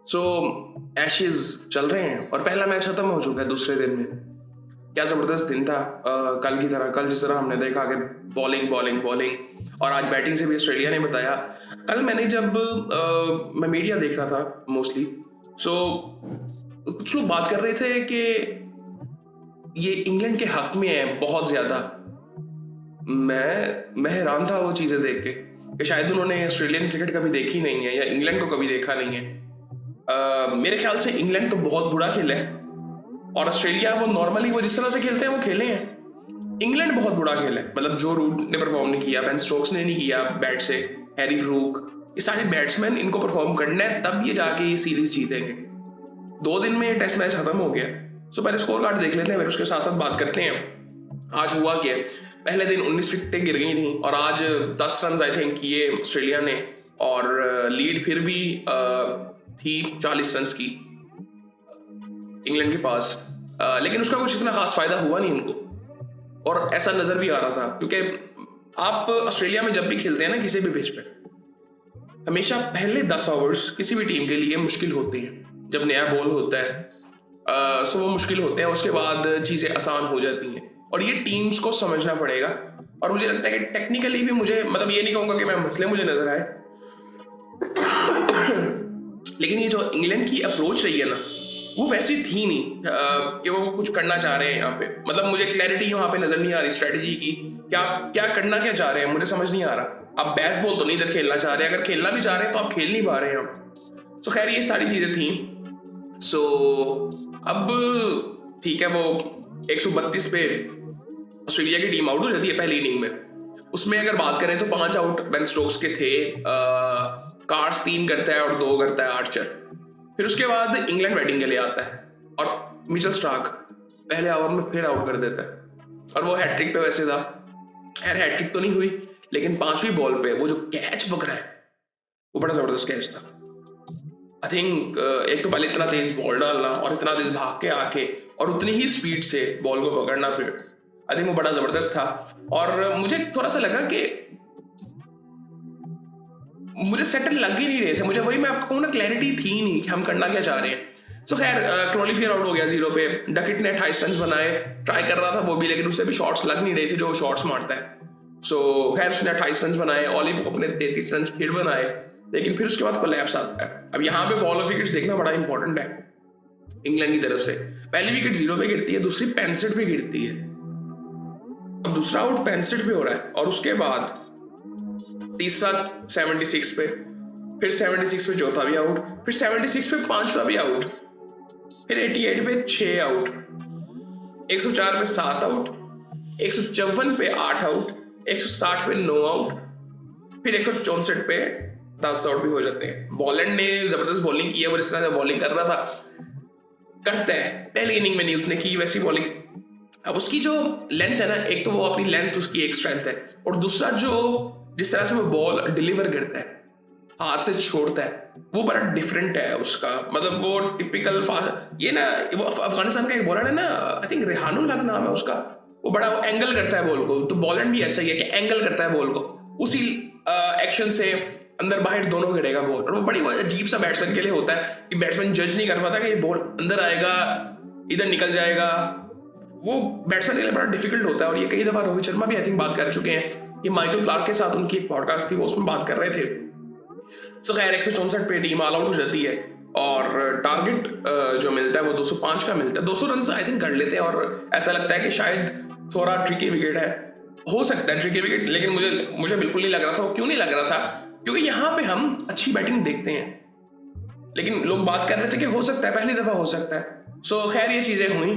सो Ashes चल रहे हैं और पहला मैच खत्म हो चुका है दूसरे दिन में। क्या जबरदस्त दिन था। कल की तरह, कल जिस तरह हमने देखा कि बॉलिंग बॉलिंग बॉलिंग और आज बैटिंग से भी ऑस्ट्रेलिया ने बताया। कल मैंने जब मैं मीडिया देख रहा था मोस्टली, सो कुछ लोग बात कर रहे थे कि ये इंग्लैंड के हक में है बहुत ज्यादा। मैं हैरान था वो चीजें देख के कि शायद उन्होंने ऑस्ट्रेलियन क्रिकेट कभी देखी नहीं है या इंग्लैंड को कभी देखा नहीं है। मेरे ख्याल से इंग्लैंड तो बहुत बुरा खेला है और ऑस्ट्रेलिया वो नॉर्मली वो जिस तरह से खेलते हैं वो खेले हैं। इंग्लैंड बहुत बुरा खेला है, मतलब जो रूट ने परफॉर्म नहीं किया, बेन स्टोक्स ने नहीं किया बैट से, हैरी ब्रूक, ये सारे बैट्समैन, इनको परफॉर्म करना है तब ये जाके ये सीरीज जीतेंगे। 2 दिन में टेस्ट मैच खत्म हो गया। सो पहले स्कोर कार्ड देख लेते हैं, फिर उसके साथ साथ बात करते हैं आज हुआ क्या। पहले दिन 19 विकेटें गिर गई थी और आज 10 रन आई थिंक किए ऑस्ट्रेलिया ने और लीड फिर भी थी 40 रन की इंग्लैंड के पास। लेकिन उसका कुछ इतना खास फायदा हुआ नहीं इनको और ऐसा नजर भी आ रहा था, क्योंकि आप ऑस्ट्रेलिया में जब भी खेलते हैं ना किसी भी पिच पे, हमेशा पहले 10 ओवर्स किसी भी टीम के लिए मुश्किल होते हैं। जब नया बॉल होता है सो वो मुश्किल होते हैं, उसके बाद चीजें आसान हो जाती हैं और ये टीम्स को समझना पड़ेगा। और मुझे लगता है कि टेक्निकली भी मुझे, मतलब ये नहीं कहूंगा कि मैं मसले मुझे नजर आए लेकिन ये जो इंग्लैंड की अप्रोच रही है ना वो वैसी थी नहीं कि वो कुछ करना चाह रहे हैं यहाँ पे। मतलब मुझे क्लैरिटी वहां पे नजर नहीं आ रही स्ट्रेटजी की, क्या क्या करना क्या चाह रहे हैं मुझे समझ नहीं आ रहा। आप बेसबॉल तो नहीं इधर खेलना चाह रहे हैं, अगर खेलना भी चाह रहे हैं तो आप खेल नहीं पा रहे हैं आप। सो खैर ये सारी चीजें थी। सो अब ठीक है, वो 132 पे ऑस्ट्रेलिया की टीम आउट हो जाती है पहली इनिंग में। उसमें अगर बात करें तो 5 आउट बेन स्टोक्स के थे, कार्स 3 करता है और 2 करता है आर्चर। फिर उसके बाद इंग्लैंड बैटिंग के लिए आता है और मिचेल स्टार्क पहले ओवर में फिर आउट कर देता है और वो हैट्रिक पे वैसे था। खैर हैट्रिक तो नहीं हुई, लेकिन 5वीं बॉल पे वो जो कैच पकड़ा है वो बड़ा जबरदस्त कैच था। आई थिंक एक तो पहले इतना तेज बॉल डालना और इतना तेज भाग के आके और उतनी ही स्पीड से बॉल को पकड़ना, फिर आई थिंक वो बड़ा जबरदस्त था। और मुझे थोड़ा सा लगा कि मुझे सेटल लग ही नहीं रहे थे, मुझे वही मैं आपको कहूँ ना, क्लैरिटी थी नहीं कि हम करना क्या चाह रहे हैं। सो खैर क्रॉली फिर आउट हो गया 0 पे। डकिट ने 28 रन बनाए, ट्राई कर रहा था वो भी, लेकिन उससे भी शॉट्स लग नहीं रहे थे जो शॉट्स मारता है। सो खैर उसने 28 रन बनाए, ऑली पोप ने 33 रन फिर बनाए, लेकिन फिर उसके बाद कोलैप्स आता है। अब यहाँ पे फॉल ऑफ विकेट्स देखना बड़ा इंपॉर्टेंट है इंग्लैंड की तरफ से। पहली विकेट 0 पे गिरती है, दूसरी 65 पे गिरती है। अब दूसरा आउट 65 पे हो रहा है और उसके बाद तीसरा 76 पे, फिर 76 पे चौथा भी आउट, फिर 76 पे 5वां भी आउट, फिर 88 पे 6 आउट, 104 पे 7 आउट, 154 पे 8 आउट, 160 पे 9 आउट, फिर 164 पे 10 आउट भी हो जाते हैं। बॉलैंड ने जबरदस्त बॉलिंग की है, वो जिस तरह से बॉलिंग कर रहा था करता है पहली इनिंग में नहीं उसने की वैसी बॉलिंग। अब उसकी जो लेंथ है ना, एक तो वो अपनी लेंथ उसकी एक स्ट्रेंथ है और दूसरा जो जिस तरह से वो बॉल डिलीवर करता है, हाथ से छोड़ता है, वो बड़ा डिफरेंट है उसका। मतलब वो टिपिकल ये ना, वो अफगानिस्तान का एक बॉलर है ना, आई थिंक रेहानुल हक नाम है उसका, वो बड़ा एंगल करता है बॉल को। तो बॉलर भी ऐसा ही है कि एंगल करता है बॉल को, उसी एक्शन से अंदर बाहर दोनों गिरेगा बॉल। और वो बड़ी अजीब सा बैट्समैन के लिए होता है कि बैट्समैन जज नहीं कर पाता कि ये बॉल अंदर आएगा इधर निकल जाएगा। वो बैट्समैन के लिए बड़ा डिफिकल्ट होता है और ये कई दफा रोहित शर्मा भी आई थिंक बात कर चुके हैं। ये माइकल क्लार्क के साथ उनकी एक पॉडकास्ट थी, वो उसमें बात कर रहे थे। सो खैर 164 पे टीम ऑल आउट हो जाती है और टारगेट जो मिलता है वो 205 का मिलता है। 200 रन आई थिंक कर लेते हैं और ऐसा लगता है कि शायद थोड़ा ट्रिकी विकेट है, हो सकता है ट्रिकी विकेट, लेकिन मुझे बिल्कुल नहीं लग रहा था। क्यों नहीं लग रहा था? क्योंकि यहाँ पे हम अच्छी बैटिंग देखते हैं, लेकिन लोग बात कर रहे थे कि हो सकता है पहली दफा हो सकता है। सो खैर ये चीजें हुई,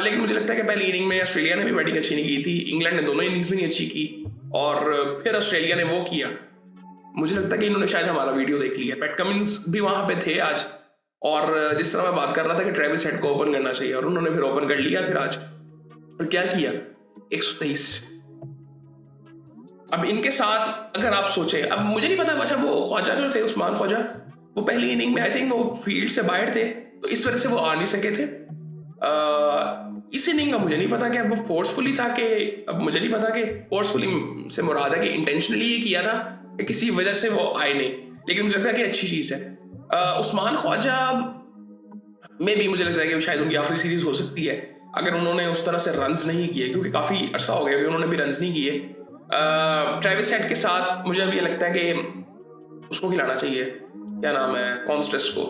लेकिन मुझे लगता है कि पहली इनिंग में ऑस्ट्रेलिया ने भी बैटिंग अच्छी नहीं की थी, इंग्लैंड ने दोनों इनिंग्स भी नहीं अच्छी की और फिर ऑस्ट्रेलिया ने वो किया। मुझे लगता है कि इन्होंने शायद हमारा वीडियो देख लिया। पैट कमिंस भी वहां पे थे आज और जिस तरह मैं बात कर रहा था कि ट्रेविस हेड को ओपन करना चाहिए और उन्होंने फिर ओपन कर लिया फिर आज। और क्या किया? 123। अब इनके साथ अगर आप सोचें, अब मुझे नहीं पता, अच्छा वो ख्वाजा जो थे, उस्मान ख्वाजा, वो पहली इनिंग में आई थिंक वो फील्ड से बाहर थे तो इस वजह से वो आ नहीं सके थे। इस इनिंग का मुझे नहीं पता कि वो फोर्सफुली था कि, अब मुझे नहीं पता कि फोर्सफुली से मुराद है कि इंटेंशनली ये किया था कि किसी वजह से वो आए नहीं, लेकिन मुझे लगता है कि अच्छी चीज है उस्मान ख्वाजा में भी मुझे लगता है कि शायद उनकी आखिरी सीरीज हो सकती है अगर उन्होंने उस तरह से रन्स नहीं किए, क्योंकि काफ़ी अरसा हो गया कि उन्होंने भी रन्स नहीं किए। ट्रेविस हेड के साथ मुझे अभी लगता है कि उसको खिलाना चाहिए, क्या नाम है, कॉन्स्टेस को।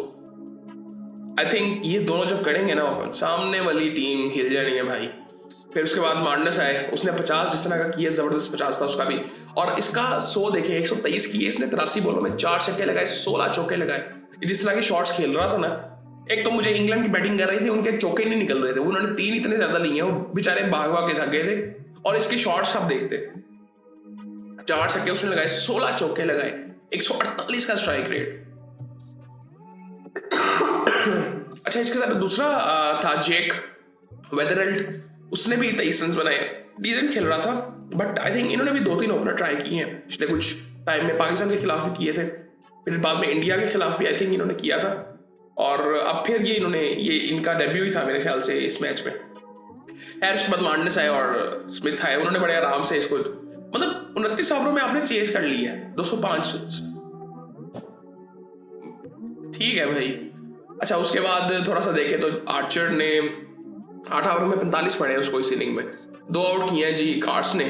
आई थिंक ये दोनों जब करेंगे ना ओपन, सामने वाली टीम हिल जानी है भाई। फिर उसके बाद मार्नस आए, उसने 50 जिस तरह का किया, जबरदस्त 50 था उसका भी। और इसका 100 देखे, 123 किए इसने 83 बॉलों में, 4 छक्के लगाए, 16 चौके लगाए। जिस तरह के शॉट्स खेल रहा था ना, एक तो मुझे इंग्लैंड की बैटिंग कर रही थी, उनके चौके नहीं निकल रहे थे, उन्होंने 3 इतने ज्यादा लिए हैं, वो बेचारे भाग भाग के थक गए थे। और इसके शॉट्स आप देखते, 4 छक्के उसने लगाए, 16 चौके लगाए, 148 का स्ट्राइक रेट। अच्छा, इसके साथ दूसरा था जेक वेदरल्ड, उसने भी 23 रन बनाए, डिसेंट खेल रहा था। बट आई थिंक इन्होंने भी 2-3 ओपनर ट्राई किए हैं पिछले कुछ टाइम में, पाकिस्तान के खिलाफ भी किए थे, फिर बाद में इंडिया के खिलाफ भी आई थिंक इन्होंने किया था, और अब फिर ये इनका डेब्यू ही था मेरे ख्याल से इस मैच में। खैर उसके बाद मार्नस आए और स्मिथ आए, उन्होंने बड़े आराम से इसको, मतलब 29 ओवरों में आपने चेज कर लिया है 205 रन, ठीक है भाई। अच्छा, उसके बाद थोड़ा सा देखे तो आर्चर ने 8 ओवर में 45 पड़े हैं उसको इस इनिंग में, 2 आउट किए हैं जी कार्ड्स ने,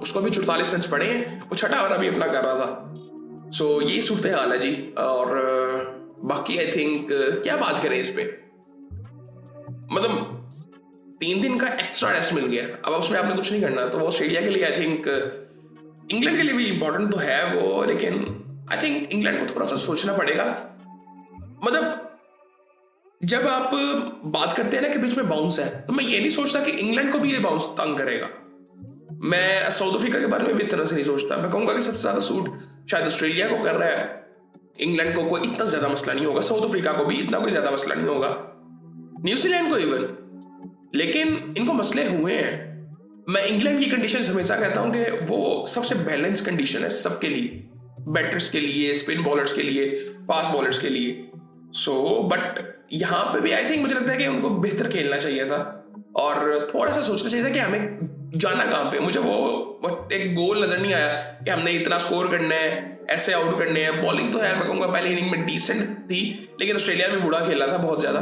उसको भी 44 रन पड़े हैं, वो छठा ओवर अभी अपना कर रहा था। सो यही सूरत हाल है जी। और बाकी आई थिंक क्या बात करें इस पे, मतलब 3 दिन का एक्स्ट्रा रेस्ट मिल गया, अब उसमें आपने कुछ नहीं करना, तो वो ऑस्ट्रेलिया के लिए आई थिंक, इंग्लैंड के लिए भी इंपॉर्टेंट तो है वो, लेकिन आई थिंक इंग्लैंड को थोड़ा सा सोचना पड़ेगा। मतलब जब आप बात करते हैं ना कि बीच में बाउंस है, तो मैं ये नहीं सोचता कि इंग्लैंड को भी ये बाउंस तंग करेगा। मैं साउथ अफ्रीका के बारे में भी इस तरह से नहीं सोचता, मैं कहूंगा कि सबसे ज्यादा सूट शायद ऑस्ट्रेलिया को कर रहा है, इंग्लैंड को कोई इतना ज्यादा मसला नहीं होगा, साउथ अफ्रीका को भी इतना कोई ज्यादा मसला नहीं होगा, न्यूजीलैंड को इवन, लेकिन इनको मसले हुए हैं। मैं इंग्लैंड की कंडीशन हमेशा कहता हूं कि वो सबसे बैलेंस कंडीशन है सबके लिए, बैटर्स के लिए, स्पिन बॉलर्स के लिए, फास्ट बॉलर्स के लिए। बट यहाँ पे भी आई थिंक मुझे लगता है कि उनको बेहतर खेलना चाहिए था, और थोड़ा सा सोचना चाहिए था कि हमें जाना कहाँ पे। मुझे वो एक गोल नजर नहीं आया कि हमने इतना स्कोर करना है, ऐसे आउट करने हैं। बॉलिंग तो यार मैं कहूँगा पहली इनिंग में डिसेंट थी, लेकिन ऑस्ट्रेलिया में बुरा खेला था बहुत ज्यादा।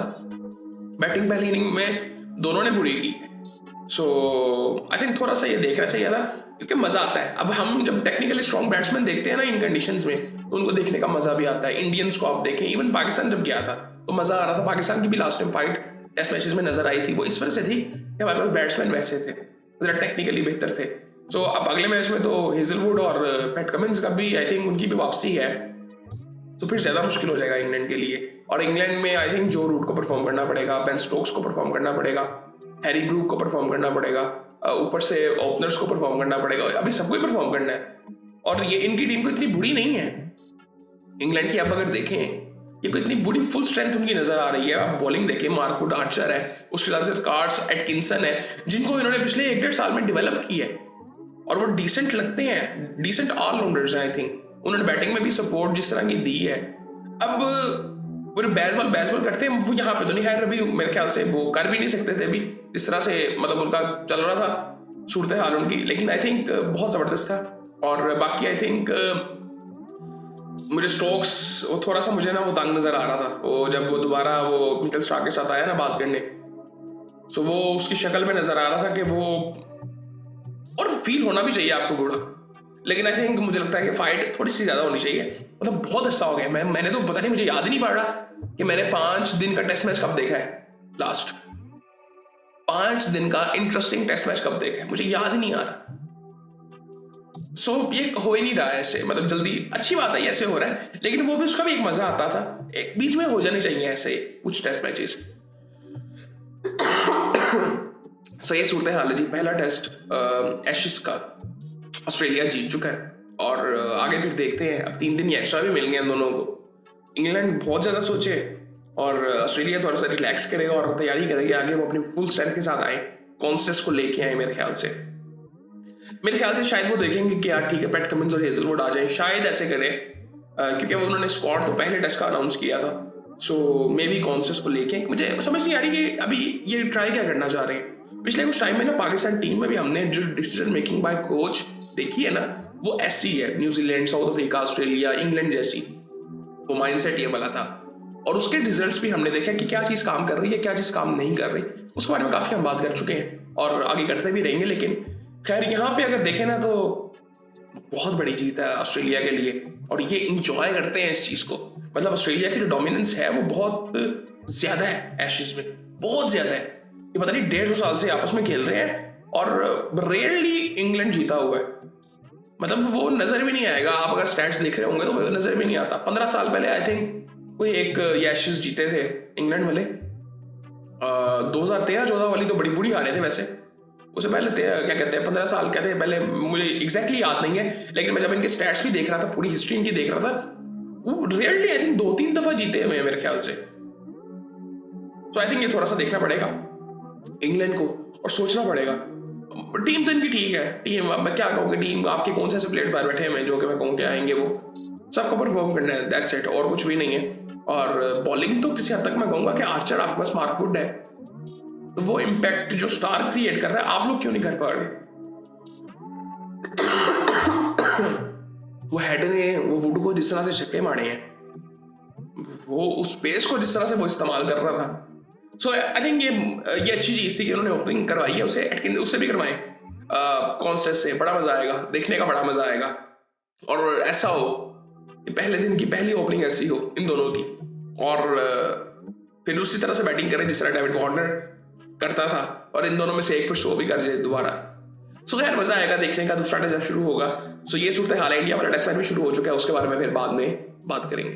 बैटिंग पहली इनिंग में दोनों ने बुरी की। आई थिंक थोड़ा सा ये देखना चाहिए था, क्योंकि मजा आता है। अब हम जब टेक्निकली स्ट्रॉन्ग बैट्समैन देखते हैं ना इन कंडीशंस में, तो उनको देखने का मजा भी आता है। इंडियंस को आप देखें, इवन पाकिस्तान जब गया था तो मजा आ रहा था। पाकिस्तान की भी last time fight test matches में नजर आई थी, वो इस वजह से थी कि हमारे पास बैट्समैन वैसे थे, जरा टेक्निकली बेहतर थे। अब अगले मैच में तो हेजलवुड और पैट कमिंस का भी आई थिंक उनकी भी वापसी है, तो फिर ज्यादा मुश्किल हो जाएगा इंग्लैंड के लिए। और इंग्लैंड में आई थिंक जो रूट को परफॉर्म करना पड़ेगा, बेन स्टोक्स को परफॉर्म करना पड़ेगा, हैरी ब्रूक को परफॉर्म करना पड़ेगा, ऊपर से ओपनर्स को परफॉर्म करना पड़ेगा, अभी सबको ही परफॉर्म करना है। और ये इनकी टीम को इतनी बुरी नहीं है इंग्लैंड की, आप अगर देखें ये कोई इतनी बुरी फुल स्ट्रेंथ उनकी नजर आ रही है। आप बॉलिंग देखें, मार्कवुड, आर्चर है, उसके साथ कार्ड्स, एटकिंसन है, जिनको इन्होंने पिछले 1-1.5 साल में डेवलप की है, और वो डिसेंट लगते हैं, डिसेंट ऑलराउंडर्स हैं। आई थिंक उन्होंने बैटिंग में भी सपोर्ट जिस तरह की दी है। अब वो बैसबॉल करते हैं, वो यहाँ पे तो नहीं है अभी, मेरे ख्याल से वो कर भी नहीं सकते थे अभी इस तरह से, मतलब उनका चल रहा था सूरत हाल उनकी, लेकिन आई थिंक बहुत जबरदस्त था। और बाकी आई थिंक मुझे स्टोक्स वो थोड़ा सा मुझे ना वो तंग नजर आ रहा था, वो जब वो दोबारा वो मिचेल स्टार्क के साथ आया ना बात करने, वो उसकी शक्ल में नजर आ रहा था कि वो, और फील होना भी चाहिए आपको बूढ़ा, लेकिन आई थिंक मुझे लगता है कि फाइट थोड़ी सी ज्यादा होनी चाहिए। मतलब बहुत अच्छा हो गया, मैंने तो पता नहीं, मुझे याद ही नहीं पड़ रहा कि मैंने 5 दिन का टेस्ट मैच कब देखा है लास्ट, 5 दिन का इंटरेस्टिंग टेस्ट मैच कब देखा है, मुझे याद ही नहीं आ रहा। ये हो ही नहीं रहा है ऐसे, मतलब जल्दी, अच्छी बात है ऐसे हो रहा है, लेकिन वो भी उसका भी एक मजा आता था, एक बीच में हो जाने चाहिए ऐसे कुछ टेस्ट मैचेस। ये सूरत हाल है जी। पहला टेस्ट एशेस का ऑस्ट्रेलिया जीत चुका है, और आगे फिर देखते हैं। अब 3 दिन एक्स्ट्रा भी मिल गए हैं दोनों को। इंग्लैंड बहुत ज्यादा सोचे और ऑस्ट्रेलिया थोड़ा सा रिलैक्स करेगा और तैयारी करेगी आगे, वो अपनी फुल स्ट्रेंथ के साथ आए, कॉन्सेस को लेके आए। मेरे ख्याल से शायद वो देखेंगे कि यार ठीक है, पैट कमिंस और हेजलवुड आ जाए, शायद ऐसे करें, क्योंकि वो उन्होंने स्क्वाड तो पहले टेस्ट का अनाउंस किया था। मे बी कॉन्सेस को लेके मुझे समझ नहीं आ रही कि अभी ये ट्राई क्या करना चाह रहे हैं। पिछले कुछ टाइम में ना पाकिस्तान टीम में भी हमने जो डिसीजन मेकिंग बाय कोच देखी है ना, वो ऐसी है, New Zealand, south Africa, Australia, England जैसी। वो माइंडसेट ये वाला था, और उसके रिजल्ट्स भी हमने देखा कि क्या चीज़ काम कर रही है, क्या चीज़ काम नहीं कर रही। उसके बारे में काफ़ी हम बात कर चुके हैं और आगे करते भी रहेंगे। लेकिन खैर यहाँ पे अगर देखें ना तो बहुत बड़ी जीत है ऑस्ट्रेलिया के लिए, और ये इंजॉय करते हैं इस चीज़ को। मतलब ऑस्ट्रेलिया की जो डोमिनेंस है वो बहुत ज़्यादा है एशेज में, बहुत ज़्यादा है। ये पता नहीं 150 साल से आपस में खेल रहे हैं और रेयरली इंग्लैंड जीता हुआ है। मतलब वो नज़र भी नहीं आएगा, आप अगर स्टैट्स देख रहे होंगे तो वो नज़र भी नहीं आता। 15 साल पहले आई थिंक कोई एक एशेज जीते थे इंग्लैंड वाले, 2013-14 वाली तो बड़ी बुरी हारे थे वैसे। उससे पहले क्या कहते हैं 15 साल कहते हैं पहले, मुझे एग्जैक्टली याद नहीं है, लेकिन मैं जब इनके स्टैट्स भी देख रहा था, पूरी हिस्ट्री इनकी देख रहा था, वो रेयरली आई थिंक 2-3 दफा जीते हुए मेरे ख्याल से। तो आई थिंक ये थोड़ा सा देखना पड़ेगा इंग्लैंड को और सोचना पड़ेगा। टीम तो इनकी ठीक है, टीम मैं क्या कहूँगी, टीम आपके कौन से ऐसे प्लेयर बाहर बैठे हैं जो कि मैं कहूँ कि आएंगे, वो सबको परफॉर्म करना है, दैट्स इट, और कुछ भी नहीं है। और बॉलिंग तो किसी हद तक मैं कहूँगा कि आर्चर आपके पास मार्कवुड है, तो वो इम्पैक्ट जो स्टार क्रिएट कर रहा है आप लोग क्यों नहीं कर पा रहे। वो हेड ने वो वुड को जिस तरह से छक्के मारे हैं, वो उस स्पेस को जिस तरह से वो इस्तेमाल कर रहा था, सो आई थिंक ये अच्छी चीज थी कि उन्होंने ओपनिंग करवाई है उसे, एटकिंस उससे भी करवाएं कॉन्स्टेंस से, बड़ा मजा आएगा देखने का, बड़ा मजा आएगा। और ऐसा हो कि पहले दिन की पहली ओपनिंग ऐसी हो इन दोनों की, और फिर उसी तरह से बैटिंग करें जिस तरह डेविड वार्नर करता था, और इन दोनों में से एक पर शो भी कर जाए दोबारा। सो खैर मजा आएगा देखने का। दूसरा टेस्ट जब शुरू होगा, सो ये सूरत हाल है, इंडिया वाला टेस्ट मैच भी शुरू हो चुका है, उसके बारे में फिर बाद में बात करेंगे।